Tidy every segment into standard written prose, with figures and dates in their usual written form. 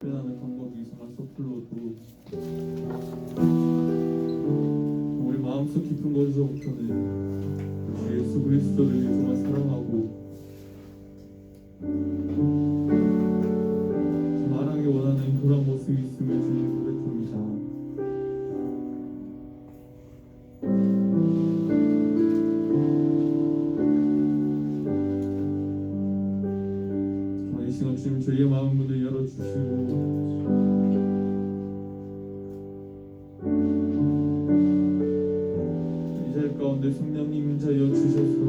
표현하는 방법이 정말 서툴러도 우리 마음속 깊은 곳에서부터는 주 예수 그리스도를 정말 사랑하고 말하기 원하는 그런 모습이 있음을 주님 고백합니다. 이 시간 주님 저희의 마음 문을 열어주시고 이 자리 가운데 성령님 임자여 주셔서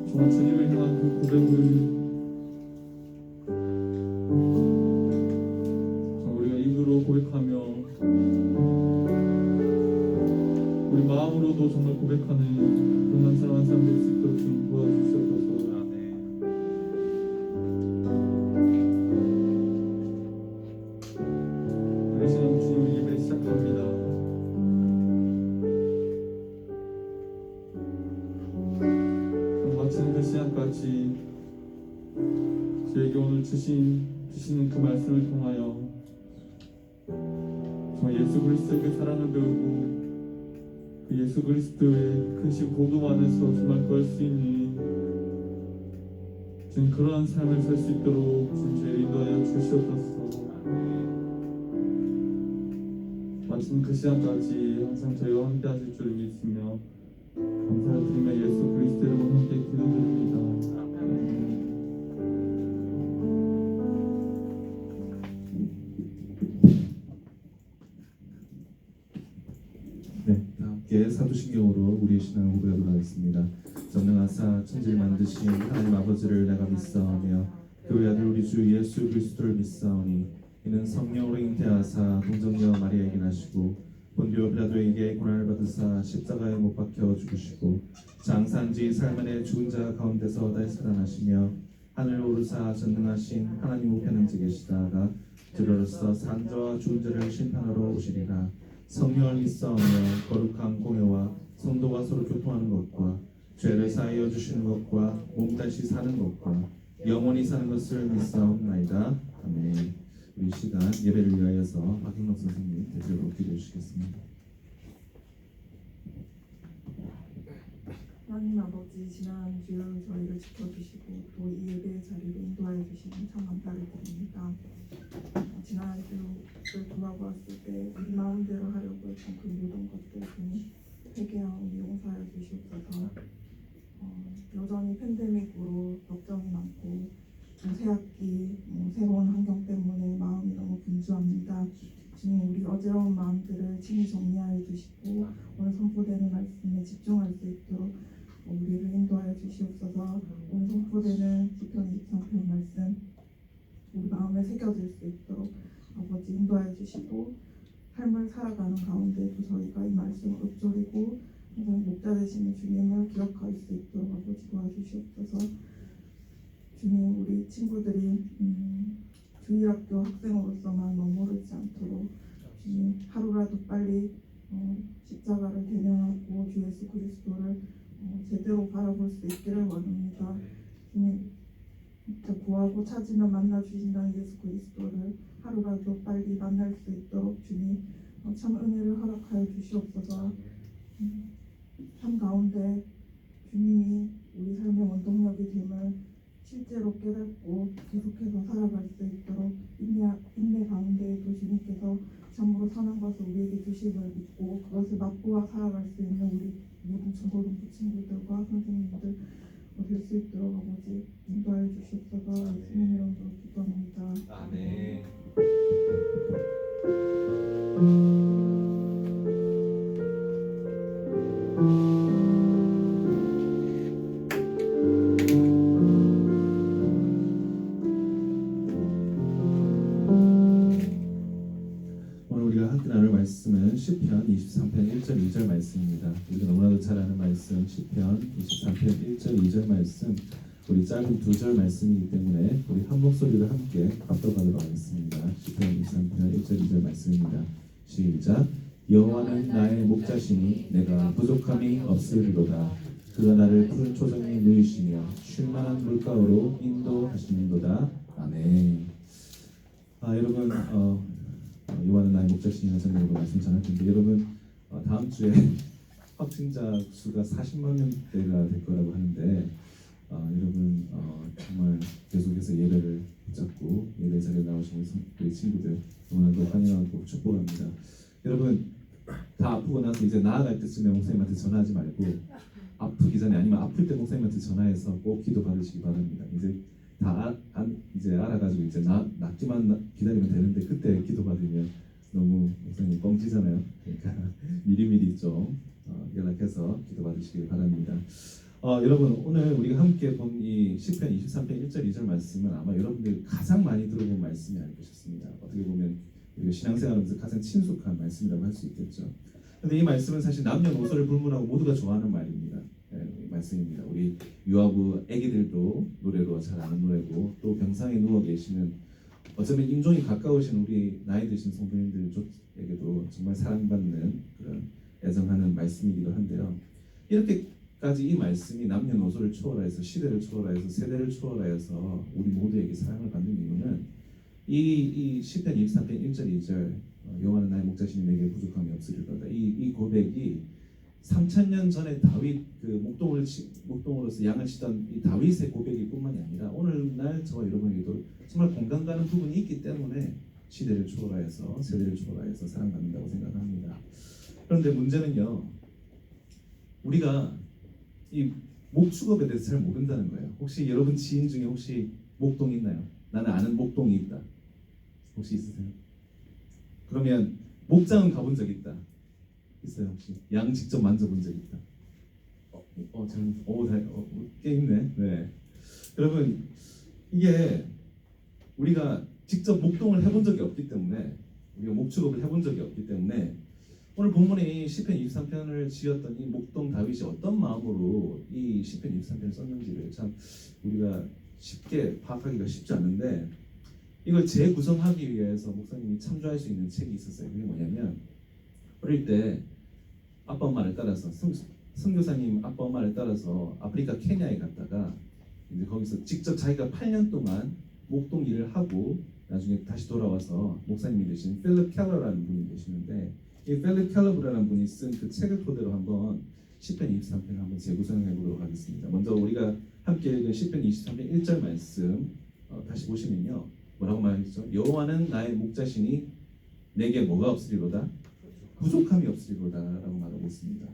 정말 주님을 향한 그 고백을 우리가 입으로 고백하며 우리 마음으로도 정말 고백하는 그런 한 사람 한 사람 될 수 있도록 주님 도와주시옵소서. 이 시간 주님의 예배 시작합니다. 마치는 그 시간까지 저에게 오늘 주시는 그 말씀을 통하여 정말 예수 그리스도의 그 사랑을 배우고 그 예수 그리스도의 크신 복음 안에서 정말 구할 수 있는 지금 그러한 삶을 살 수 있도록 주님 저희를 인도하여 주시옵소서. 마침 그 시간까지 항상 저희와 함께 하실 줄 믿으며 감사를 드리며 예수 그리스도의 이름으로 함께 기도드립니다. 네, 함께 사도신경으로 우리의 신앙을 고백하도록 하겠습니다. 전능하사 천지를 만드신 하나님 아버지를 내가 믿사오며 그의 아들 우리 주 예수 그리스도를 믿사오니 이는 성령으로 잉태하사 동정녀 마리아에게 나시고 본디오 빌라도에게 고난을 받으사 십자가에 못 박혀 죽으시고 장사한지 살만의 죽은 자 가운데서 다시 살아나시며 하늘로 오르사 전능하신 하나님 우편에 앉아 계시다가 들으로서 산 자와 죽은 자를 심판하러 오시리라. 성령을 믿사오며 거룩한 공회와 성도가 서로 교통하는 것과 죄를 사하여 주시는 것과 몸 다시 사는 것과 영원히 사는 것을 믿사옵나이다. 아멘. 우리 시간 예배를 위하여서 박형록 선생님 대표로 기도해 주시겠습니다. 하나님 아버지, 지난 주일 저희를 지켜주시고 또 이 예배의 자리를 인도하여 주시니 참 감사를 드립니다. 지난 주를 돌아보았을 때 우리 마음대로 하려고 했던 그 모든 것들 주님 회개하오니 용서하여 주시옵소서. 여전히 팬데믹으로 걱정이 많고 새학기 새로운 환경 때문에 마음이 너무 분주합니다. 주님, 우리 어지러운 마음들을 친히 정리하여 주시고 오늘 선포되는 말씀에 집중할 수 있도록 우리를 인도하여 주시옵소서. 오늘 선포되는 시편 23편 말씀 우리 마음에 새겨질 수 있도록 아버지 인도하여 주시고 삶을 살아가는 가운데도 저희가 이 말씀을 읊조리고 항상 목자 되시는 주님을 기억할 수 있도록 아버지 도와주시옵소서. 주님, 우리 친구들이 주일학교 학생으로서만 머무르지 않도록 주님 하루라도 빨리 십자가를 대면하고 주 예수 그리스도를 제대로 바라볼 수 있기를 원합니다. 주님, 구하고 찾으면 만나 주신다는 예수 그리스도를 하루라도 빨리 만날 수 있도록 주님 참 은혜를 허락하여 주시옵소서. 삶 가운데 주님이 우리 삶의 원동력이 됨을 실제로 깨닫고 계속해서 살아갈 수 있도록 인내 가운데에도 주님께서 참으로 선한 것을 우리에게 주심을 믿고 그것을 맛보아 살아갈 수 있는 우리 모든 중고등부 친구들과 선생님들 될 수 있도록 아버지 인도하여 주시옵소서. 예수님 이름으로 기도합니다. 아멘. 오늘 우리가 함께 나눌 말씀은 시편 23편 1절 2절 말씀입니다. 우리가 너무나도 잘 아는 말씀 시편 23편 1절 2절 말씀, 우리 짧은 2절 말씀이기 때문에 우리 한 목소리로 함께 합독하도록 하겠습니다. 시편 23편 1절 2절 말씀입니다. 시작. 여호와는 나의 목자시니 내가 부족함이 없으리로다. 그가 나를 푸른 초정에 누이시며 쉴만한 물가로 인도하시는도다. 아멘. 여러분 요한은 나의 목자신이라는 제목으로 말씀 전할 텐데 여러분 다음 주에 확진자 수가 40만 명대가 될 거라고 하는데 여러분 정말 계속해서 예배를 붙잡고 예배 자리에 나오신 우리 친구들 너무나도 환영하고 축복합니다. 여러분 다 아프고 나서 이제 나아갈 때쯤에 목사님한테 전화하지 말고 아프기 전에 아니면 아플 때 목사님한테 전화해서 꼭 기도 받으시기 바랍니다. 이제 다 이제 알아가지고 이제 낫기만 기다리면 되는데 그때 기도 받으면 너무 목사님 뻥치잖아요. 그러니까 미리미리 좀 연락해서 기도 받으시기 바랍니다. 여러분 오늘 우리가 함께 본 이 시편 23편 1절 2절 말씀은 아마 여러분들이 가장 많이 들어본 말씀이 아닐까 싶습니다. 어떻게 보면 우리가 신앙생활하면서 가장 친숙한 말씀이라고 할 수 있겠죠. 근데 이 말씀은 사실 남녀노소를 불문하고 모두가 좋아하는 말입니다. 말씀입니다. 우리 유아부 아기들도 노래로 잘 아는 노래고 또 병상에 누워 계시는 어쩌면 임종이 가까우신 우리 나이 드신 성도님들에게도 정말 사랑받는 그런 애정하는 말씀이기도 한데요. 이렇게까지 이 말씀이 남녀노소를 초월해서 시대를 초월해서 세대를 초월해서 우리 모두에게 사랑을 받는 이유는 이 시편 23편 1절 2절 여호와는 나의 목자시니 내게 부족함이 없으리로다. 이 고백이 3000년 전에 다윗 그 목동으로서 양을 치던 이 다윗의 고백이 뿐만이 아니라 오늘날 저와 여러분에게도 정말 공감 가는 부분이 있기 때문에 시대를 초월하여서 세대를 초월하여서 사랑받는다고 생각합니다. 그런데 문제는요, 우리가 이 목축업에 대해서 잘 모른다는 거예요. 혹시 여러분 지인 중에 혹시 목동이 있나요? 나는 아는 목동이 있다. 혹시 있으세요? 그러면 목장은 가본 적 있다. 있어요 혹시? 양 직접 만져본 적 있다. 꽤 있네. 네. 여러분 이게 우리가 직접 목동을 해본 적이 없기 때문에 우리가 목축업을 해본 적이 없기 때문에 오늘 본문에 이 시편 23편을 지었던 이 목동 다윗이 어떤 마음으로 이 시편 23편을 썼는지를 참 우리가 쉽게 파악하기가 쉽지 않은데 이걸 재구성하기 위해서 목사님이 참조할 수 있는 책이 있었어요. 그게 뭐냐면 어릴 때 아빠 엄마를 따라서 선교사님 아빠 엄마를 따라서 아프리카 케냐에 갔다가 이제 거기서 직접 자기가 8년 동안 목동 일을 하고 나중에 다시 돌아와서 목사님이 되신 필립 켈러라는 분이 계시는데 이 필립 켈러라는 분이 쓴 그 책을 토대로 한번 시편 23편을 한번 재구성해 보도록 하겠습니다. 먼저 우리가 함께 읽은 시편 23편 1절 말씀 다시 보시면요 뭐라고 말했죠? 여호와는 나의 목자시니 내게 뭐가 없으리로다? 부족함이 없으리로다 라고 말하고 있습니다.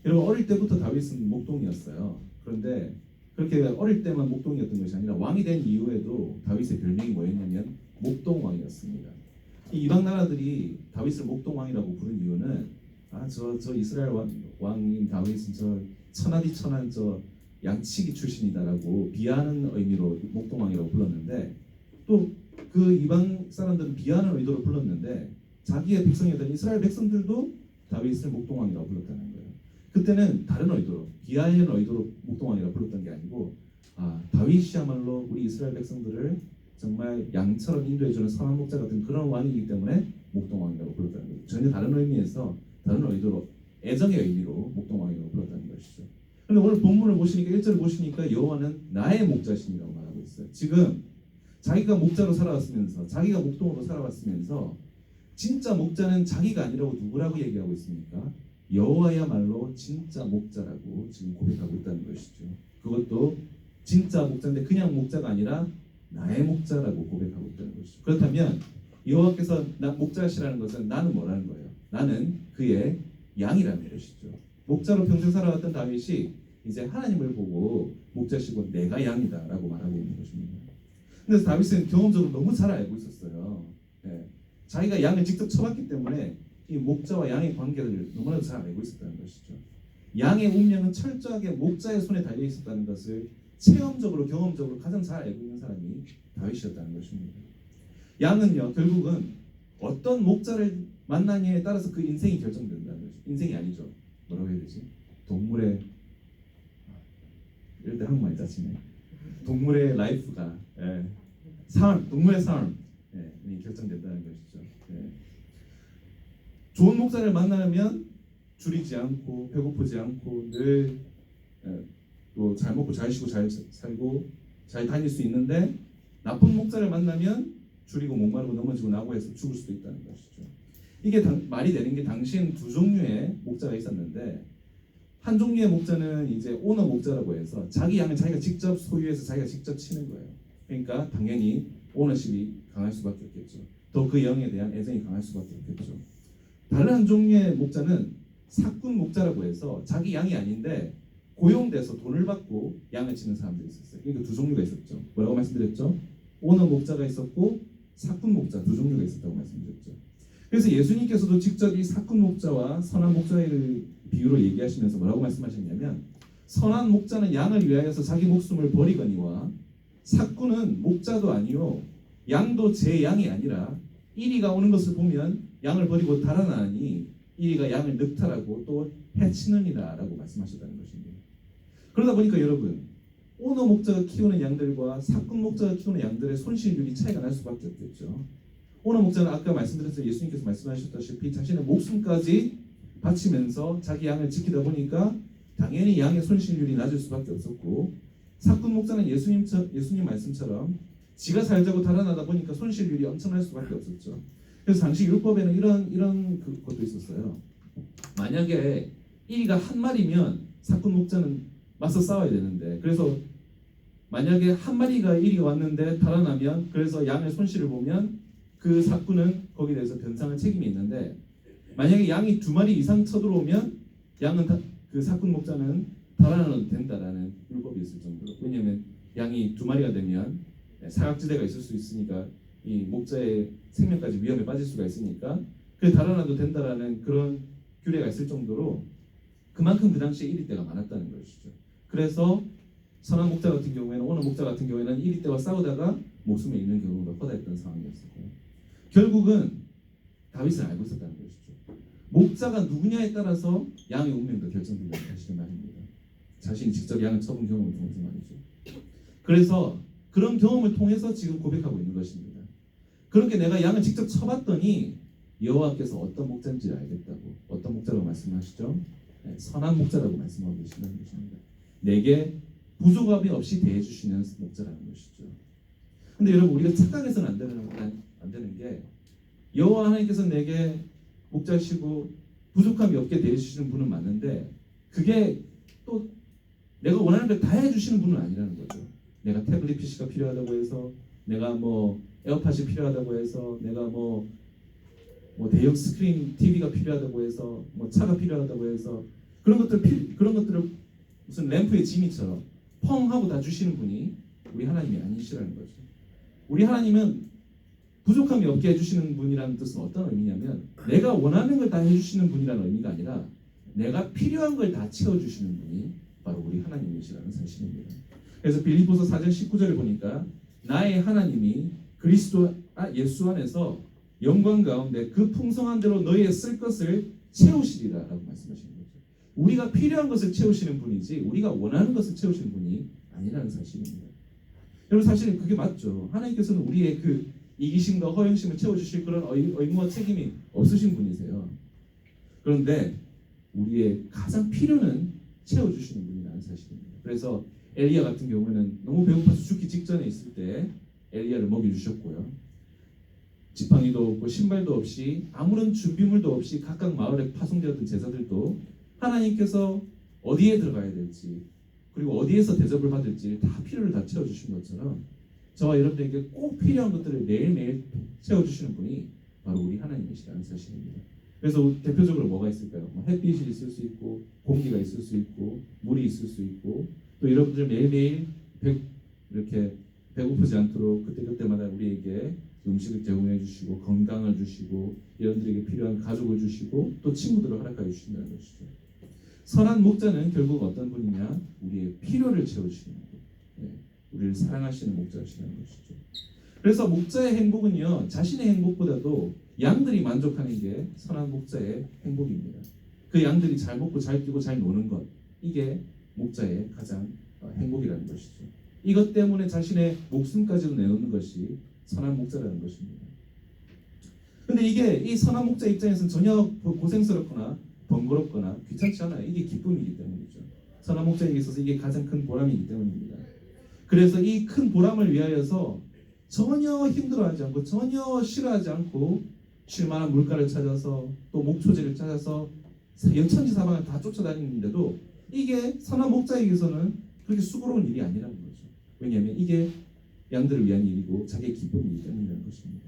여러분 어릴 때부터 다윗은 목동이었어요. 그런데 그렇게 어릴 때만 목동이었던 것이 아니라 왕이 된 이후에도 다윗의 별명이 뭐였냐면 목동왕이었습니다. 이 이방 나라들이 다윗을 목동왕이라고 부른 이유는 저 이스라엘 왕인 다윗은 저 천하디 천한 저 양치기 출신이다라고 비하하는 의미로 목동왕이라고 불렀는데 또 그 이방 사람들은 비하하는 의도로 불렀는데 자기의 백성이었던 이스라엘 백성들도 다윗을 목동왕이라고 불렀다는 거예요. 그때는 다른 의도로 비하하는 의도로 목동왕이라고 불렀던 게 아니고 다윗이야말로 우리 이스라엘 백성들을 정말 양처럼 인도해주는 선한 목자 같은 그런 왕이기 때문에 목동왕이라고 불렀다는 거예요. 전혀 다른 의미에서 다른 의도로 애정의 의미로 목동왕이라고 불렀다는 것이죠. 그런데 오늘 본문을 보시니까 1절을 보시니까 여호와는 나의 목자신이라고 말하고 있어요. 지금 자기가 목자로 살아왔으면서 자기가 목동으로 살아왔으면서 진짜 목자는 자기가 아니라고 누구라고 얘기하고 있습니까? 여호와야말로 진짜 목자라고 지금 고백하고 있다는 것이죠. 그것도 진짜 목자인데 그냥 목자가 아니라 나의 목자라고 고백하고 있다는 것이죠. 그렇다면 여호와께서 나 목자시라는 것은 나는 뭐라는 거예요? 나는 그의 양이라는 것이죠. 목자로 평생 살아왔던 다윗이 이제 하나님을 보고 목자시고 내가 양이다라고 말하고 있는 것입니다. 근데 다윗은 경험적으로 너무 잘 알고 있었어요. 네. 자기가 양을 직접 쳐봤기 때문에 이 목자와 양의 관계를 너무나도 잘 알고 있었다는 것이죠. 양의 운명은 철저하게 목자의 손에 달려 있었다는 것을 체험적으로 경험적으로 가장 잘 알고 있는 사람이 다윗이었다는 것입니다. 양은요 결국은 어떤 목자를 만나냐에 따라서 그 인생이 결정된다는 거죠. 인생이 아니죠. 뭐라고 해야 되지? 동물의 이럴 때 한국말 짜치네. 동물의 라이프가 삶, 동물의 삶이 결정된다는 것이죠. 좋은 목자를 만나면 줄이지 않고 배고프지 않고 늘 또 잘 먹고 잘 쉬고 잘 살고 잘 다닐 수 있는데 나쁜 목자를 만나면 줄이고 목마르고 넘어지고 나고해서 죽을 수도 있다는 것이죠. 이게 말이 되는 게 당시엔 두 종류의 목자가 있었는데 한 종류의 목자는 이제 오너 목자라고 해서 자기 양을 자기가 직접 소유해서 자기가 직접 치는 거예요. 그러니까 당연히 오너십이 강할 수밖에 없겠죠. 더 그 영에 대한 애정이 강할 수밖에 없겠죠. 다른 한 종류의 목자는 사꾼 목자라고 해서 자기 양이 아닌데 고용돼서 돈을 받고 양을 치는 사람들이 있었어요. 그러니까 두 종류가 있었죠. 뭐라고 말씀드렸죠? 오너 목자가 있었고 사꾼 목자 두 종류가 있었다고 말씀드렸죠. 그래서 예수님께서도 직접 이 사꾼 목자와 선한 목자의 비유로 얘기하시면서 뭐라고 말씀하셨냐면 선한 목자는 양을 위하여서 자기 목숨을 버리거니와 사꾼은 목자도 아니요 양도 제 양이 아니라 이리가 오는 것을 보면 양을 버리고 달아나니 이리가 양을 늑탈하고 또 해치느니라 라고 말씀하셨다는 것입니다. 그러다 보니까 여러분 오너 목자가 키우는 양들과 사꾼 목자가 키우는 양들의 손실률이 차이가 날 수밖에 없겠죠. 오너 목자는 아까 말씀드렸듯이 예수님께서 말씀하셨다시피 자신의 목숨까지 바치면서 자기 양을 지키다 보니까 당연히 양의 손실률이 낮을 수밖에 없었고 사꾼 목자는 예수님 말씀처럼 지가 살자고 달아나다 보니까 손실률이 엄청날 수밖에 없었죠. 그래서 당시 율법에는 이런 것도 있었어요. 만약에 이리가 한 마리면 사꾼 목자는 맞서 싸워야 되는데 그래서 만약에 한 마리가 이리가 왔는데 달아나면 그래서 양의 손실을 보면 그 사꾼은 거기에 대해서 변상할 책임이 있는데 만약에 양이 두 마리 이상 쳐들어오면 양은 그 사꾼 목자는 달아나도 된다라는 율법이 있을 정도로 왜냐하면 양이 두 마리가 되면 사각지대가 있을 수 있으니까 이 목자의 생명까지 위험에 빠질 수가 있으니까 그 달아나도 된다라는 그런 규례가 있을 정도로 그만큼 그 당시에 이리떼가 많았다는 것이죠. 그래서 선한 목자 같은 경우에는 오너 목자 같은 경우에는 이리떼와 싸우다가 목숨을 잃는 경우가 허다했던 상황이었어요. 결국은 다윗은 알고 있었다는 것이죠. 목자가 누구냐에 따라서 양의 운명도 결정된다는 사실을 말입니다. 자신이 직접 양을 쳐본 경험을 통해서 말이죠. 그래서 그런 경험을 통해서 지금 고백하고 있는 것입니다. 그렇게 내가 양을 직접 쳐봤더니 여호와께서 어떤 목자인지를 알겠다고 어떤 목자라고 말씀하시죠? 선한 목자라고 말씀하고 계시는 것입니다. 내게 부족함이 없이 대해주시는 목자라는 것이죠. 근데 여러분 우리가 착각해서는 안 되는 게 여호와 하나님께서 내게 목자시고 부족함이 없게 대해주시는 분은 맞는데 그게 또 내가 원하는 걸 다 해주시는 분은 아니라는 거죠. 내가 태블릿 PC가 필요하다고 해서 내가 뭐 에어팟이 필요하다고 해서 내가 뭐 대형 스크린 TV가 필요하다고 해서 뭐 차가 필요하다고 해서 그런 것들을 무슨 램프의 지니처럼 펑 하고 다 주시는 분이 우리 하나님이 아니시라는 거죠. 우리 하나님은 부족함이 없게 해주시는 분이라는 뜻은 어떤 의미냐면 내가 원하는 걸 다 해주시는 분이라는 의미가 아니라 내가 필요한 걸 다 채워주시는 분이 바로 우리 하나님이시라는 사실입니다. 그래서 빌립보서 4장 19절을 보니까 나의 하나님이 그리스도 예수 안에서 영광 가운데 그 풍성한 대로 너희의 쓸 것을 채우시리라 라고 말씀하시는 거죠. 우리가 필요한 것을 채우시는 분이지 우리가 원하는 것을 채우시는 분이 아니라는 사실입니다. 여러분 사실은 그게 맞죠. 하나님께서는 우리의 그 이기심과 허영심을 채워주실 그런 의무와 책임이 없으신 분이세요. 그런데 우리의 가장 필요는 채워주시는 분이라는 사실입니다. 그래서 엘리야 같은 경우에는 너무 배고파서 죽기 직전에 있을 때 엘리야를 먹여주셨고요. 지팡이도 없고 신발도 없이 아무런 준비물도 없이 각각 마을에 파송되었던 제사들도 하나님께서 어디에 들어가야 될지 그리고 어디에서 대접을 받을지 다 필요를 다 채워주신 것처럼 저와 여러분들에게 꼭 필요한 것들을 매일매일 채워주시는 분이 바로 우리 하나님이시라는 사실입니다. 그래서 대표적으로 뭐가 있을까요? 햇빛이 있을 수 있고 공기가 있을 수 있고 물이 있을 수 있고 또 여러분들 매일매일 이렇게 배고프지 않도록 그때그때마다 우리에게 음식을 제공해 주시고 건강을 주시고 여러분들에게 필요한 가족을 주시고 또 친구들을 허락하여 주신다는 것이죠. 선한 목자는 결국 어떤 분이냐? 우리의 필요를 채우시는 분, 우리를 사랑하시는 목자시라는 것이죠. 그래서 목자의 행복은요 자신의 행복보다도 양들이 만족하는 게 선한 목자의 행복입니다. 그 양들이 잘 먹고 잘 뛰고 잘 노는 것 이게 목자의 가장 행복이라는 것이죠. 이것 때문에 자신의 목숨까지도 내놓는 것이 선한 목자라는 것입니다. 근데 이게 이 선한 목자 입장에서는 전혀 고생스럽거나 번거롭거나 귀찮지 않아요. 이게 기쁨이기 때문이죠. 선한 목자에게 있어서 이게 가장 큰 보람이기 때문입니다. 그래서 이 큰 보람을 위하여서 전혀 힘들어하지 않고 전혀 싫어하지 않고 쉴만한 물가를 찾아서 또 목초지를 찾아서 천지사방을 다 쫓아다니는데도 이게 선한 목자에게서는 그렇게 수고로운 일이 아니라는 거죠. 왜냐하면 이게 양들을 위한 일이고 자기의 기쁨이기 때문이라는 것입니다.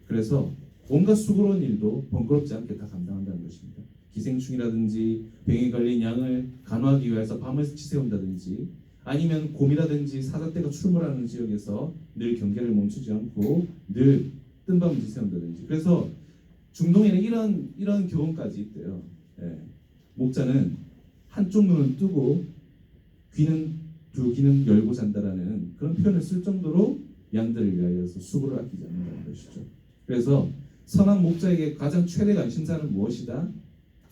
그래서 온갖 수고로운 일도 번거롭지 않게 다 감당한다는 것입니다. 기생충이라든지 병에 걸린 양을 간호하기 위해서 밤을 지새운다든지 아니면 곰이라든지 사자떼가 출몰하는 지역에서 늘 경계를 멈추지 않고 늘 뜬밤을 지새운다든지. 그래서 중동에는 이런 교훈까지 있대요. 예. 목자는 한쪽 눈은 뜨고 두 귀는 열고 잔다라는 그런 표현을 쓸 정도로 양들을 위하여서 수고를 아끼지 않는다는 것이죠. 그래서 선한 목자에게 가장 최대 관심사는 무엇이다?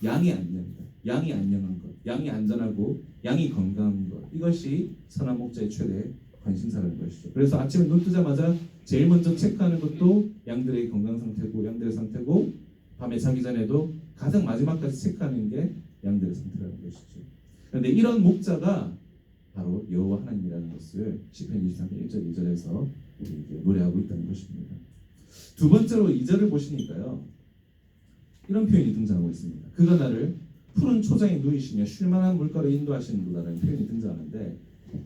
양의 안녕이다. 양이 안녕한 것, 양이 안전하고 양이 건강한 것, 이것이 선한 목자의 최대 관심사라는 것이죠. 그래서 아침에 눈 뜨자마자 제일 먼저 체크하는 것도 양들의 건강 상태고 양들의 상태고, 밤에 자기 전에도 가장 마지막까지 체크하는 게 양들의 상태라는 것이죠. 그런데 이런 목자가 바로 여호와 하나님이라는 것을 시편 23편 1절 2절에서 우리에게 노래하고 있다는 것입니다. 두 번째로 2절을 보시니까요, 이런 표현이 등장하고 있습니다. 그가 나를 푸른 초장에 누이시며 쉴만한 물가로 인도하시는구나라는 표현이 등장하는데,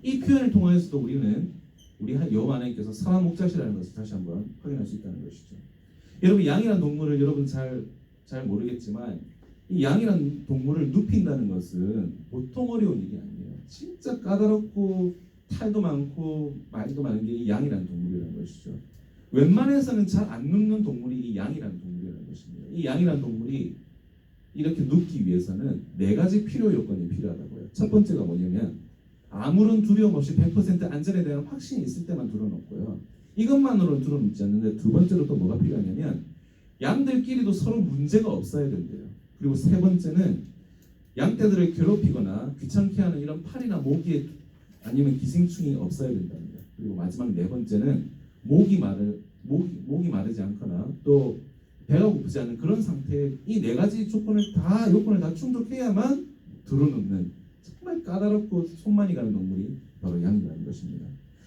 이 표현을 통하여서도 우리는 우리 여호와 하나님께서 선한 목자시라는 것을 다시 한번 확인할 수 있다는 것이죠. 여러분, 양이라는 동물을 여러분 잘 모르겠지만 이 양이라는 동물을 눕힌다는 것은 보통 어려운 일이 아니에요. 진짜 까다롭고 탈도 많고 말도 많은 게 이 양이라는 동물이라는 것이죠. 웬만해서는 잘 안 눕는 동물이 이 양이라는 동물이라는 것입니다. 이 양이라는 동물이 이렇게 눕기 위해서는 4가지 필요 요건이 필요하다고요. 첫 번째가 뭐냐면 아무런 두려움 없이 100% 안전에 대한 확신이 있을 때만 들어놓고요. 이것만으로는 들어놓지 않는데, 두 번째로 또 뭐가 필요하냐면 양들끼리도 서로 문제가 없어야 된대요. 그리고 세 번째는 양떼들을 괴롭히거나 귀찮게 하는 이런 파리나 모기에 아니면 기생충이 없어야 된답니다. 그리고 마지막 네 번째는 목이 마르지 않거나 또 배가 고프지 않은 그런 상태, 이 4가지 요건을 다 충족해야만 들어놓는 정말 까다롭고 손만이 가는 동물이 바로 양이라는 것입니다.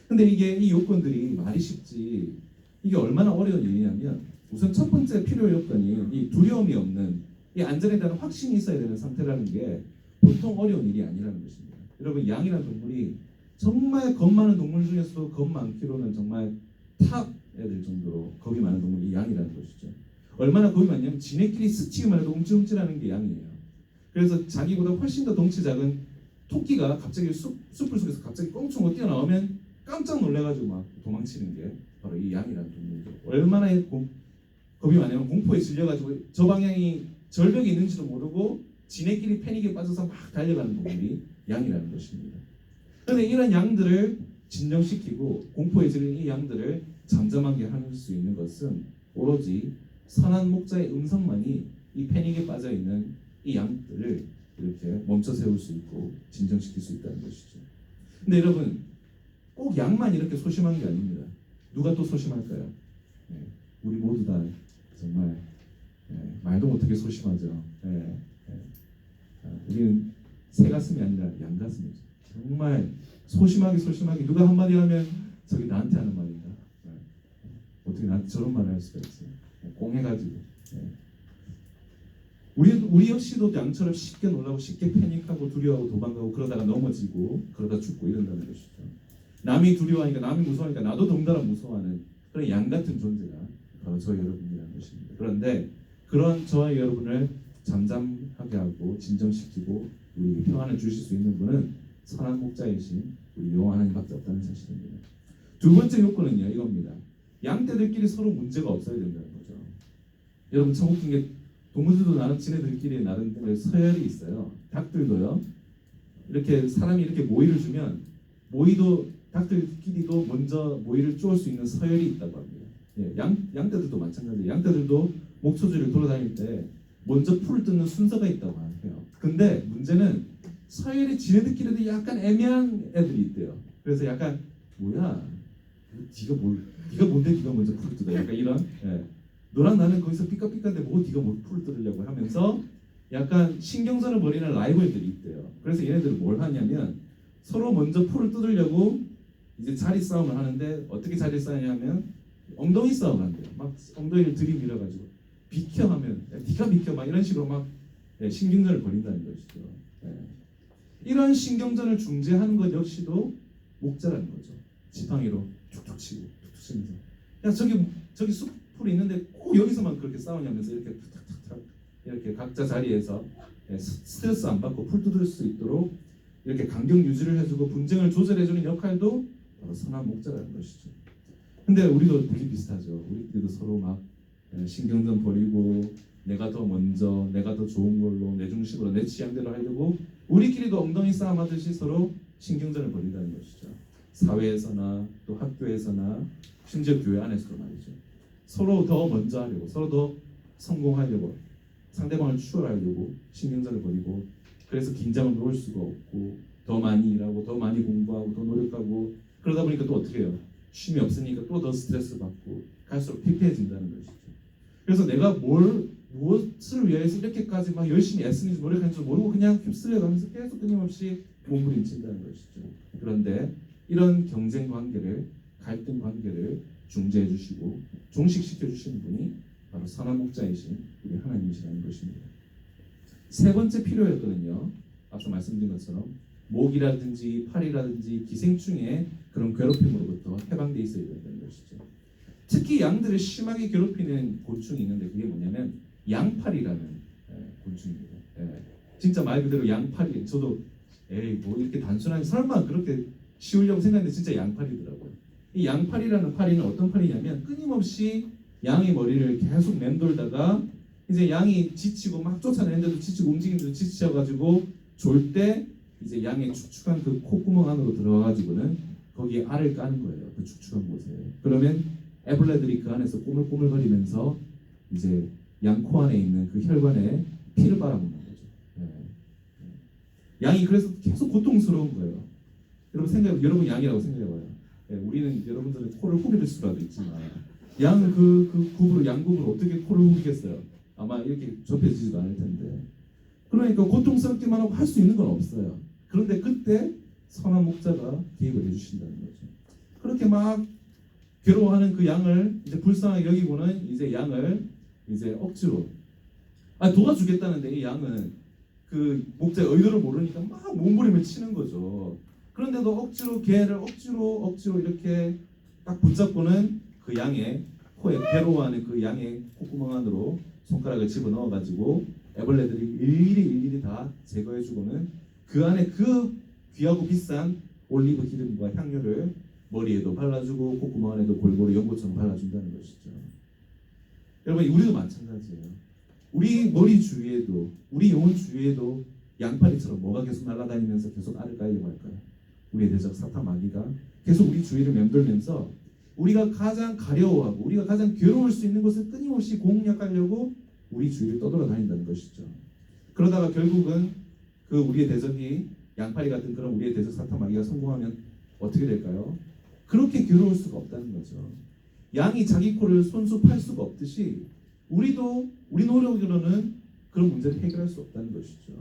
근데 이 요건들이 말이 쉽지 이게 얼마나 어려운 일이냐면, 우선 첫 번째 필요 요건이 이 두려움이 없는 이 안전에 대한 확신이 있어야 되는 상태라는 게 보통 어려운 일이 아니라는 것입니다. 여러분, 양이라는 동물이 정말 겁 많은 동물 중에서도 겁 많기로는 정말 탑 애들 정도로 겁이 많은 동물이 양이라는 것이죠. 얼마나 겁이 많냐면 지네끼리 스치기만 해도 움찔움찔하는 게 양이에요. 그래서 자기보다 훨씬 더 덩치 작은 토끼가 갑자기 숲을 속에서 갑자기 껑충 뛰어나오면 깜짝 놀래가지고 막 도망치는 게 바로 이 양이라는 동물이죠. 얼마나 겁이 많으면 공포에 질려가지고 저 방향이 절벽이 있는지도 모르고 지네끼리 패닉에 빠져서 막 달려가는 동물이 양이라는 것입니다. 그런데 이런 양들을 진정시키고 공포에 질린 이 양들을 잠잠하게 할 수 있는 것은 오로지 선한 목자의 음성만이 이 패닉에 빠져 있는 이 양들을 이렇게 멈춰 세울 수 있고 진정시킬 수 있다는 것이죠. 근데 여러분, 꼭 양만 이렇게 소심한 게 아닙니다. 누가 또 소심할까요? 우리 모두 다 정말 말도 못하게 소심하죠. 우리는 새 가슴이 아니라 양 가슴이죠. 정말 소심하게 누가 한마디 하면 저기 나한테 하는 말인가? 어떻게 나한테 저런 말을 할 수가 있어요? 꽁해가지고. 우리 역시도 양처럼 쉽게 놀라고 쉽게 패닉하고 두려워하고 도망가고 그러다가 넘어지고 그러다 죽고 이런다는 것이죠. 남이 두려워하니까, 남이 무서워하니까 나도 동달아 무서워하는 그런 양 같은 존재가 바로 저희 여러분이라는 것입니다. 그런데 그런 저와 여러분을 잠잠하게 하고 진정시키고 우리에게 평안을 주실 수 있는 분은 선한 목자이신 우리 여호와 하나님밖에 없다는 사실입니다. 두 번째 요건은요, 이겁니다. 양떼들끼리 서로 문제가 없어야 된다는 거죠. 여러분, 참 웃긴 게 동물들도 지네들끼리 나름대로 서열이 있어요. 닭들도요. 이렇게 사람이 이렇게 모이를 주면 닭들끼리도 먼저 모이를 쪼을 수 있는 서열이 있다고 합니다. 양떼들도 마찬가지예요. 양떼들도 목초지를 돌아다닐 때 먼저 풀을 뜯는 순서가 있다고 해요. 근데 문제는 서열이 지네들끼리도 약간 애매한 애들이 있대요. 그래서 약간 뭐야? 네가 뭔데 네가 먼저 풀을 뜯어? 약간 이런. 너랑 나는 거기서 삐까삐까인데 뭐 네가 뭐 풀을 뜯으려고 하면서 약간 신경전을 벌이는 라이벌들이 있대요. 그래서 얘네들은 뭘 하냐면 서로 먼저 풀을 뜯으려고 이제 자리 싸움을 하는데 어떻게 자리 싸우냐면 엉덩이 싸움을 한대요. 막 엉덩이를 들이밀어가지고 비켜 하면 네가 비켜 막 이런 식으로 막 신경전을 벌인다는 것이죠. 이런 신경전을 중재하는 것 역시도 목자라는 거죠. 지팡이로 툭툭 치고 툭툭 치면서 야 저기 숲풀이 있는데 꼭 여기서만 그렇게 싸우냐면서 이렇게 탁탁탁 이렇게 각자 자리에서 스트레스 안 받고 풀 뜯을 수 있도록 이렇게 간격 유지를 해주고 분쟁을 조절해주는 역할도 바로 선한 목자라는 것이죠. 근데 우리도 되게 비슷하죠. 우리끼리도 서로 막 신경전 벌이고 내가 더 먼저 내가 더 좋은 걸로 내 중심으로 내 취향대로 하려고 우리끼리도 엉덩이 싸움 하듯이 서로 신경전을 벌인다는 것이죠. 사회에서나 또 학교에서나 심지어 교회 안에서도 말이죠. 서로 더 먼저 하려고 서로 더 성공하려고 상대방을 추월하려고 신경전을 벌이고 그래서 긴장을 놓을 수가 없고 더 많이 일하고 더 많이 공부하고 더 노력하고 그러다 보니까 또 어떻게 해요? 쉼이 없으니까 또 더 스트레스 받고 갈수록 피폐해진다는 것이죠. 그래서 내가 무엇을 위해서 이렇게까지 막 열심히 애쓰는지 노력하는지 모르고 그냥 휩쓸려가면서 계속 끊임없이 몸부림친다는 것이죠. 그런데 이런 경쟁 관계를 갈등 관계를 중재해 주시고 종식시켜 주시는 분이 바로 선한 목자이신 우리 하나님이시라는 것입니다. 세 번째 필요였거든요. 앞서 말씀드린 것처럼 목이라든지 팔이라든지 기생충의 그런 괴롭힘으로부터 해방돼 있어야 된다는 것이죠. 특히 양들을 심하게 괴롭히는 곤충이 있는데 그게 뭐냐면 양팔이라는 곤충입니다. 진짜 말 그대로 양팔이. 저도 뭐 이렇게 단순하게 설마 그렇게 쉬우려고 생각했는데 진짜 양팔이더라고요. 이 양팔이라는 팔이는 어떤 팔이냐면 끊임없이 양의 머리를 계속 맴돌다가 이제 양이 지치고 막 쫓아내는데도 지치고 움직이는데도 지쳐가지고 졸 때 이제 양의 축축한 그 콧구멍 안으로 들어가가지고는 거기에 알을 까는 거예요. 그 축축한 곳에. 그러면 애벌레들이 그 안에서 꼬물꼬물거리면서 이제 양 코 안에 있는 그 혈관에 피를 빨아먹는 거죠. 양이 그래서 계속 고통스러운 거예요. 여러분 양이라고 생각해봐요. 우리는 여러분들은 코를 후비를 수라도 있지만 양은 그 굽으로 양굽으로 어떻게 코를 후비겠어요? 아마 이렇게 접혀지지도 않을 텐데. 그러니까 고통스럽기만 하고 할 수 있는 건 없어요. 그런데 그때 선한 목자가 개입을 해주신다는 거죠. 그렇게 막 괴로워하는 그 양을 이제 불쌍하게 여기고는 이제 양을 이제 억지로 도와주겠다는데 이 양은 그 목자의 의도를 모르니까 막 몸부림을 치는 거죠. 그런데도 억지로 개를 억지로 이렇게 딱 붙잡고는 그 양의 코에 괴로워하는 그 양의 콧구멍 안으로 손가락을 집어넣어가지고 애벌레들이 일일이 다 제거해주고는 그 안에 그 귀하고 비싼 올리브 기름과 향료를 머리에도 발라주고 콧구멍 안에도 골고루 연고처럼 발라준다는 것이죠. 여러분 우리도 마찬가지예요. 우리 머리 주위에도 우리 영혼 주위에도 양파리처럼 뭐가 계속 날아다니면서 계속 알을 깔려고 할까요? 우리의 대적 사탄 마귀가 계속 우리 주위를 맴돌면서 우리가 가장 가려워하고 우리가 가장 괴로울 수 있는 것을 끊임없이 공략하려고 우리 주위를 떠돌아다닌다는 것이죠. 그러다가 결국은 그 우리의 대적이 양파리 같은 그런 우리의 대적 사탄 마귀가 성공하면 어떻게 될까요? 그렇게 괴로울 수가 없다는 거죠. 양이 자기 코를 손수 팔 수가 없듯이 우리도 우리 노력으로는 그런 문제를 해결할 수 없다는 것이죠.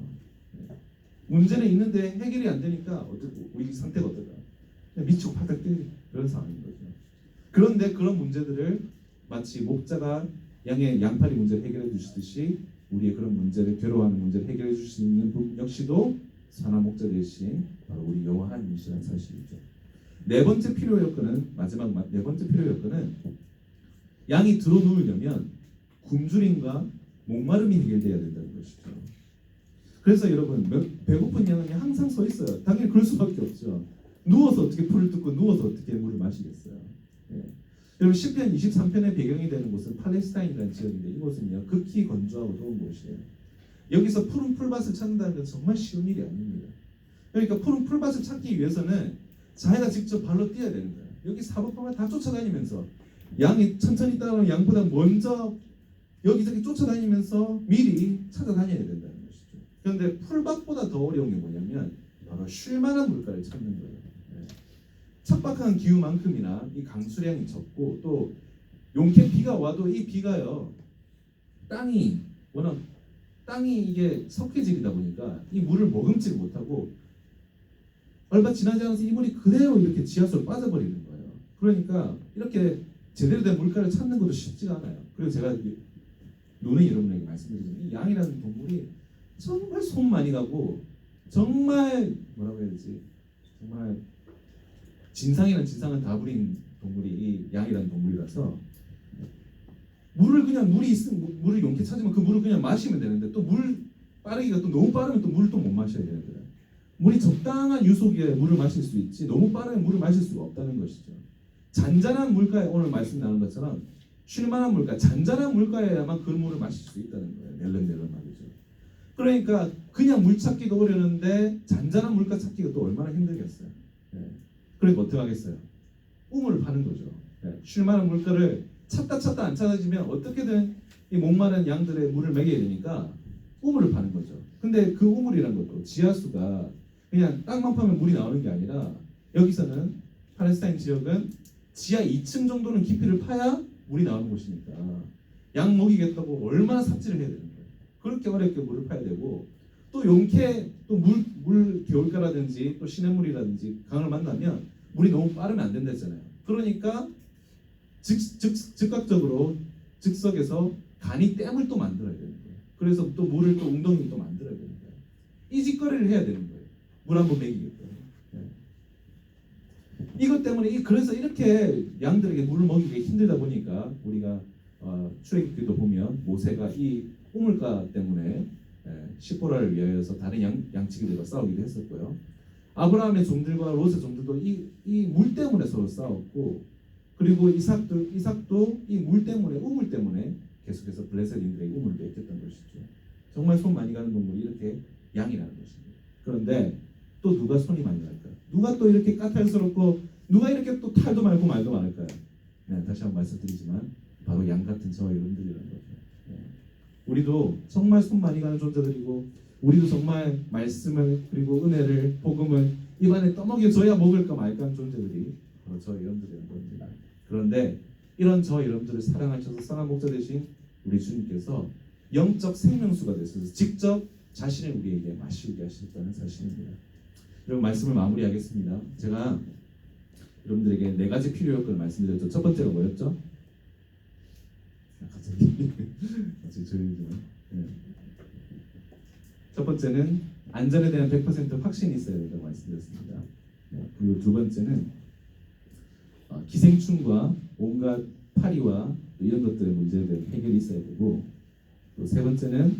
문제는 있는데 해결이 안 되니까 우리 상태가 어떨까? 그냥 미치고 바닥 뛰는 그런 상황인 거죠. 그런데 그런 문제들을 마치 목자가 양의 양파리 문제를 해결해 주시듯이 우리의 그런 문제를 괴로워하는 문제를 해결해 주실 수 있는 분 역시도 선한 목자 대신 바로 우리 여호와 하나님이시라는 사실이죠. 네 번째 필요 여건은 네 번째 필요 여건은 양이 들어 누우려면 굶주림과 목마름이 해결돼야 된다는 것이죠. 그래서 여러분 배고픈 양은 항상 서 있어요. 당연히 그럴 수밖에 없죠. 누워서 어떻게 풀을 뜯고 누워서 어떻게 물을 마시겠어요. 여러분 시편 23편의 배경이 되는 곳은 팔레스타인이라는 지역인데 이곳은요 극히 건조하고 더운 곳이에요. 여기서 푸른 풀밭을 찾는다는 건 정말 쉬운 일이 아닙니다. 그러니까 푸른 풀밭을 찾기 위해서는 자기가 직접 발로 뛰어야 되는 거예요. 여기 사방팔방 다 쫓아다니면서 양이 천천히 따라오는 양보다 먼저 여기저기 쫓아다니면서 미리 찾아다녀야 된다는 것이죠. 그런데 풀밭보다 더 어려운 게 뭐냐면 바로 쉴만한 물가를 찾는 거예요. 척박한 기후만큼이나 이 강수량이 적고 또 용케 비가 와도 이 비가요 땅이 워낙 땅이 이게 석회질이다 보니까 이 물을 머금지를 못하고 얼마 지나지 않아서 이 물이 그대로 이렇게 지하수로 빠져버리는 거예요. 그러니까 이렇게 제대로 된 물가를 찾는 것도 쉽지가 않아요. 그리고 제가 눈에 여러분에게 말씀드리자면 이 양이라는 동물이 정말 손 많이 가고 정말 뭐라고 해야 되지? 정말 진상이란 진상은 다 부린 동물이 이 양이라는 동물이라서 물을 그냥 물이 있으면 물을 용케 찾으면 그 물을 그냥 마시면 되는데 또 물 빠르기가 또 너무 빠르면 또 물을 또 못 마셔야 되는 거예요. 물이 적당한 유속에 물을 마실 수 있지 너무 빠르면 물을 마실 수가 없다는 것이죠. 잔잔한 물가에 오늘 말씀 나눈 것처럼 쉴만한 물가, 잔잔한 물가에야만 그 물을 마실 수 있다는 거예요. 낼름낼름 말이죠. 그러니까 그냥 물 찾기도 어려운데 잔잔한 물가 찾기가 또 얼마나 힘들겠어요. 네. 그러니까 어떻게 하겠어요? 우물을 파는 거죠. 네. 쉴만한 물가를 찾다 안 찾아지면 어떻게든 이 목마른 양들의 물을 먹여야 되니까 우물을 파는 거죠. 근데 그 우물이란 것도 지하수가 그냥 땅만 파면 물이 나오는 게 아니라 여기서는 팔레스타인 지역은 지하 2층 정도는 깊이를 파야 물이 나오는 곳이니까 양 먹이겠다고 얼마나 삽질을 해야 되는 거예요. 그렇게 어렵게 물을 파야 되고 또 용케 또 물 겨울가라든지 또 시냇물이라든지 강을 만나면 물이 너무 빠르면 안 된다 했잖아요. 그러니까 즉각적으로 즉석에서 간이 댐을 또 만들어야 되는 거예요. 그래서 또 물을 또 웅덩이를 또 만들어야 되는 거예요. 이 짓거리를 해야 되는 거예요. 물 한 번 먹이겠다. 네. 이것 때문에 그래서 이렇게 양들에게 물을 먹이기 힘들다 보니까 우리가 출애굽기도 보면 모세가 이 우물가 때문에 시포라를 위하여서 다른 양치기들과 싸우기도 했었고요. 아브라함의 종들과 롯의 종들도 이 물 때문에 서로 싸웠고 그리고 이삭도 이 물 때문에 우물 때문에 계속해서 블레셋인들에게 우물을 맺혔던 것이죠. 정말 손 많이 가는 동물이 이렇게 양이라는 것입니다. 그런데 또 누가 손이 많이 갈까요? 누가 또 이렇게 까탈스럽고 누가 이렇게 또 탈도 많고 말도 많을까요? 네, 다시 한번 말씀드리지만 바로 양 같은 저와 여러분들이라는 거죠. 네. 우리도 정말 손 많이 가는 존재들이고 우리도 정말 말씀을 그리고 은혜를 복음을 입안에 떠먹여줘야 먹을까 말까 하는 존재들이 바로 저와 여러분들이라는 겁니다. 그런데 이런 저와 여러분들을 사랑하셔서 선한 목자 되신 우리 주님께서 영적 생명수가 되셔서 직접 자신을 우리에게 마시게 하셨다는 사실입니다. 여러분 말씀을 마무리하겠습니다. 제가 여러분들에게 4가지 필요 요건을 말씀드렸죠. 첫 번째가 뭐였죠? 갑자기 조용히 좀. 네. 첫 번째는 안전에 대한 100% 확신이 있어야 된다고 말씀드렸습니다. 네. 그리고 두 번째는 기생충과 온갖 파리와 이런 것들의 문제에 대한 해결이 있어야 되고 또 세 번째는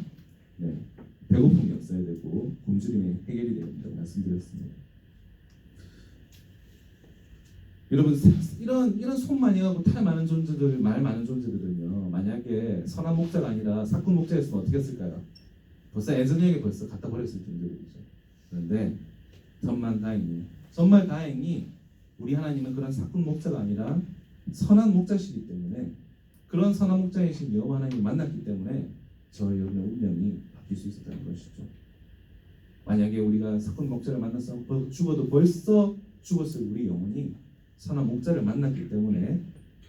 배고픔이 없어야 되고 굶주림의 해결이 되어야 된다고 말씀드렸습니다. 여러분 이런 손 많이 가고 탈 많은 존재들, 말 많은 존재들은요 만약에 선한 목자가 아니라 사꾼 목자였으면 어떻게 했을까요? 벌써 애전에게 벌써 갖다 버렸을 존재들이죠. 그런데 정말 다행히 우리 하나님은 그런 사꾼 목자가 아니라 선한 목자시기 때문에 그런 선한 목자이신 여호와 하나님을 만났기 때문에 저희 여러분의 운명이 바뀔 수 있었다는 것이죠. 만약에 우리가 사꾼 목자를 만나서 죽어도 벌써 죽었을 우리 영혼이 선한 목자를 만났기 때문에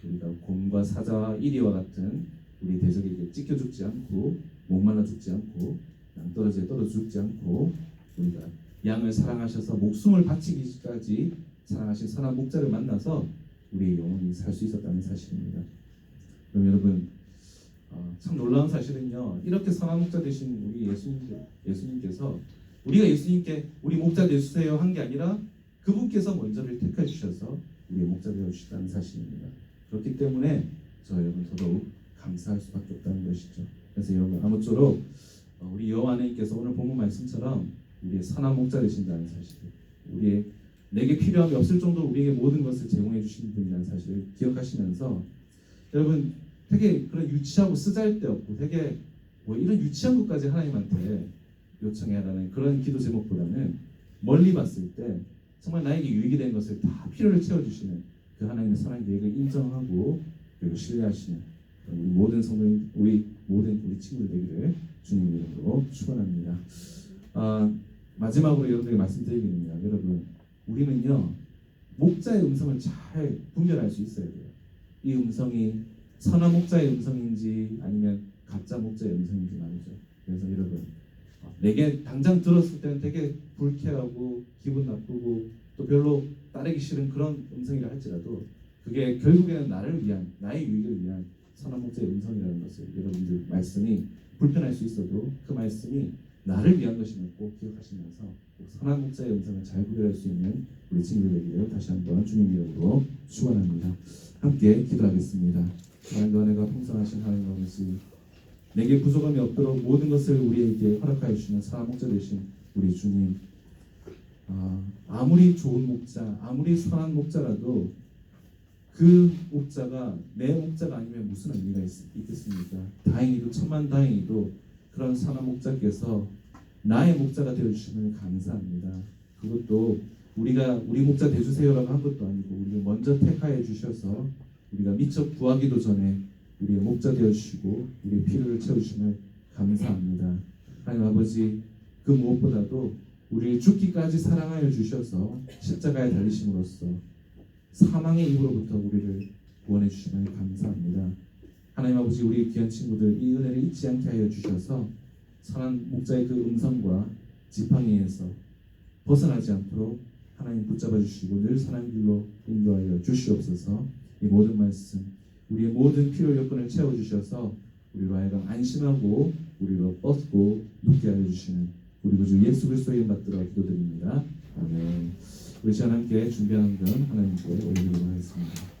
우리가 곰과 사자와 이리와 같은 우리 대적에게 찢겨 죽지 않고 목말라 죽지 않고 낭떠러지에 떨어져 죽지 않고 우리가 양을 사랑하셔서 목숨을 바치기까지 사랑하신 선한 목자를 만나서 우리의 영혼이 살 수 있었다는 사실입니다. 그럼 여러분 참 놀라운 사실은요 이렇게 선한 목자 되신 우리 예수님께서 우리가 예수님께 우리 목자 되주세요 한 게 아니라 그분께서 먼저를 택해 주셔서 우리의 목자 되어 주셨다는 사실입니다. 그렇기 때문에 저 여러분 더더욱 감사할 수밖에 없다는 것이죠. 그래서 여러분 아무쪼록 우리 여호와 하나님께서 오늘 본문 말씀처럼 우리의 선한 목자 되신다는 사실, 우리의 내게 필요함이 없을 정도로 우리에게 모든 것을 제공해 주신 분이라는 사실을 기억하시면서 여러분 되게 그런 유치하고 쓰잘데없고 되게 뭐 이런 유치한 것까지 하나님한테 요청해라는 그런 기도 제목보다는 멀리 봤을 때 정말 나에게 유익이 되는 것을 다 필요를 채워주시는 그 하나님의 선한 계획을 인정하고 그리고 신뢰하시는 우리 모든 성도님, 우리 친구들 되기를 주님 이름으로 축원합니다. 마지막으로 여러분에게 말씀드리겠습니다. 여러분 우리는요 목자의 음성을 잘 분별할 수 있어야 돼요. 이 음성이 선한 목자의 음성인지 아니면 가짜 목자의 음성인지 말이죠. 그래서 여러분 내게 당장 들었을 때는 되게 불쾌하고 기분 나쁘고 또 별로 따르기 싫은 그런 음성이라 할지라도 그게 결국에는 나를 위한 나의 유익을 위한 선한 목자의 음성이라는 것을 여러분들 말씀이 불편할 수 있어도 그 말씀이 나를 위한 것임을 꼭 기억하시면서 선한 목자의 음성을 잘 구별할 수 있는 우리 친구들에게 다시 한번 주님 이름으로 축원합니다. 함께 기도하겠습니다. 하나님과 내가 풍성하신 하나님 아버지, 내게 부족함이 없도록 모든 것을 우리에게 허락하여 주시는 선한 목자 되신 우리 주님, 아무리 좋은 목자, 아무리 선한 목자라도 그 목자가 내 목자가 아니면 무슨 의미가 있겠습니까? 다행히도 천만다행히도 그런 선한 목자께서 나의 목자가 되어주시면 감사합니다. 그것도 우리가 우리 목자 되주세요라고 한 것도 아니고 우리를 먼저 택하여 주셔서 우리가 미처 구하기도 전에 우리의 목자 되어주시고 우리의 필요를 채워주심을 감사합니다. 하나님 아버지, 그 무엇보다도 우리를 죽기까지 사랑하여 주셔서 십자가에 달리심으로써 사망의 입으로부터 우리를 구원해 주심을 감사합니다. 하나님 아버지, 우리 귀한 친구들 이 은혜를 잊지 않게 하여 주셔서 선한 목자의 그 음성과 지팡이에서 벗어나지 않도록 하나님 붙잡아 주시고 늘 선한 길로 인도하여 주시옵소서. 이 모든 말씀, 우리의 모든 필요 여건을 채워 주셔서 우리로 하여금 안심하고 우리로 뻗고 눕게 하여 주시는 우리 구주 예수 그리스도의 이름 받들어 기도드립니다. 아멘. 우리 시간 함께 준비한 건 하나님께 올리도록 하겠습니다.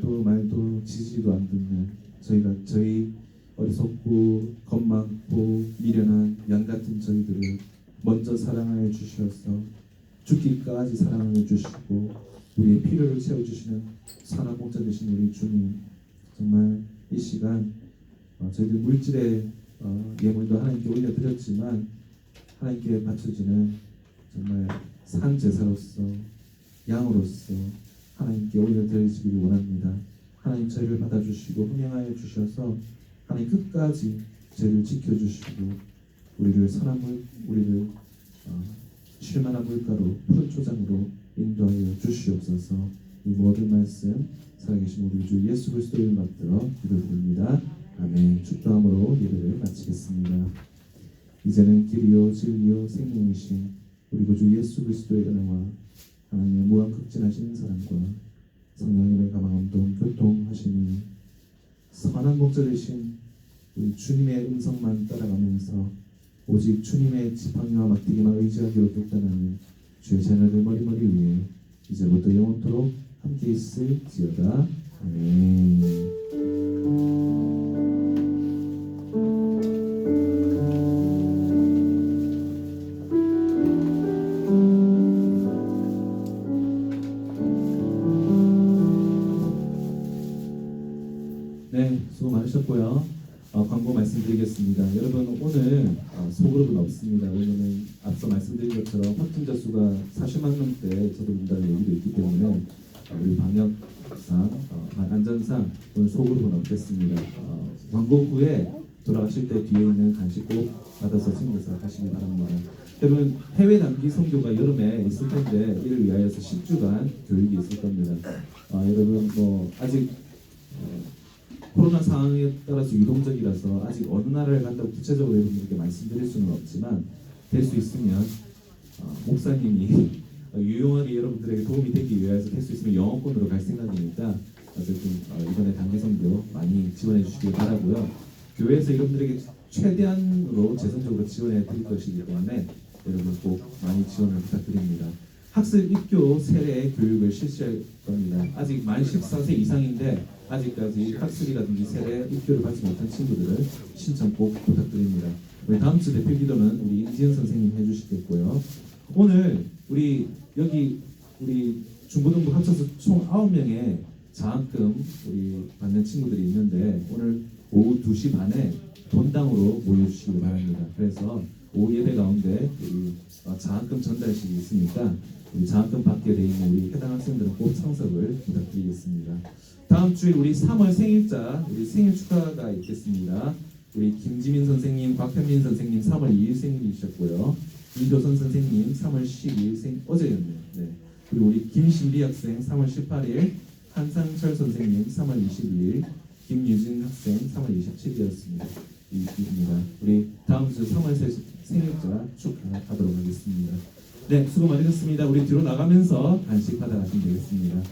정말 말도 지지도 안 듣는 저희 어리석고 겁 많고 미련한 양 같은 저희들을 먼저 사랑하여 주셔서 죽기까지 사랑하여 주시고 우리의 필요를 채워주시는 선한 목자 되신 우리 주님, 정말 이 시간 저희들 물질의 예물도 하나님께 올려드렸지만 하나님께 바쳐지는 정말 산 제사로서 양으로서 하나님께 올려드리시기를 원합니다. 하나님 저희를 받아주시고 흥행하여 주셔서 하나님 끝까지 저희를 지켜주시고 우리를 쉴만한 물가로 푸른 초장으로 인도하여 주시옵소서. 이 모든 말씀 살아계신 우리 주 예수 그리스도의 이름 받들어 기도드립니다. 아멘. 축도함으로 예배를 마치겠습니다. 이제는 길이요 진리요 생명이신 우리 구주 예수 그리스도의 은혜와 하나님의 무한극진하신 사랑과 성령님의 가망함동 교통하시니 선한 목자 되신 우리 주님의 음성만 따라가면서 오직 주님의 지팡이와 막대기만 의지하기로 결단하는 주의 자녀들 머리머리 위에 이제부터 영원토록 함께 있을지어다. 아멘. 네, 수고 많으셨고요. 광고 말씀드리겠습니다. 여러분, 오늘 소그룹은 없습니다. 왜냐면 앞서 말씀드린 것처럼 확진자 수가 40만 명대 접어든다는 얘기도 있기 때문에 우리 방역상, 안전상 오늘 소그룹은 없겠습니다. 광고 후에 돌아가실 때 뒤에 있는 간식 꼭 받아서 챙겨서 가시기 바랍니다. 여러분, 해외 단기 선교가 여름에 있을 텐데 이를 위하여서 10주간 교육이 있을 겁니다. 여러분, 아직 코로나 상황에 따라서 유동적이라서 아직 어느 나라를 간다고 구체적으로 여러분들께 말씀드릴 수는 없지만 될 수 있으면 목사님이 유용하게 여러분들에게 도움이 되기 위해서 될 수 있으면 영어권으로 갈 생각이니까 어쨌든 이번에 단기선교 많이 지원해 주시길 바라고요. 교회에서 여러분들에게 최대한으로 재정적으로 지원해 드릴 것이기 때문에 여러분 꼭 많이 지원을 부탁드립니다. 학습 입교 세례 교육을 실시할 겁니다. 아직 만 14세 이상인데 아직까지 학습이라든지 세례 입교를 받지 못한 친구들은 신청 꼭 부탁드립니다. 우리 다음 주 대표 기도는 우리 임지은 선생님 해주시겠고요. 오늘 우리 여기 우리 중고등부 합쳐서 총 9명의 장학금 우리 받는 친구들이 있는데 오늘 오후 2시 반에 본당으로 모여주시기 바랍니다. 그래서 오후 예배 가운데 우리 장학금 전달식이 있으니까 우리 장학금 받게 돼 있는 우리 해당 학생들은 꼭 참석을 부탁드리겠습니다. 다음 주에 우리 3월 생일자 우리 생일 축하가 있겠습니다. 우리 김지민 선생님, 곽현민 선생님 3월 2일 생일이셨고요. 이교선 선생님 3월 12일 어제였네요. 네. 그리고 우리 김신비 학생 3월 18일, 한상철 선생님 3월 22일, 김유진 학생 3월 27일이었습니다. 이입니다. 우리 다음 주 3월 생일자 축하하도록 하겠습니다. 네, 수고 많으셨습니다. 우리 뒤로 나가면서 간식 받아가시면 되겠습니다.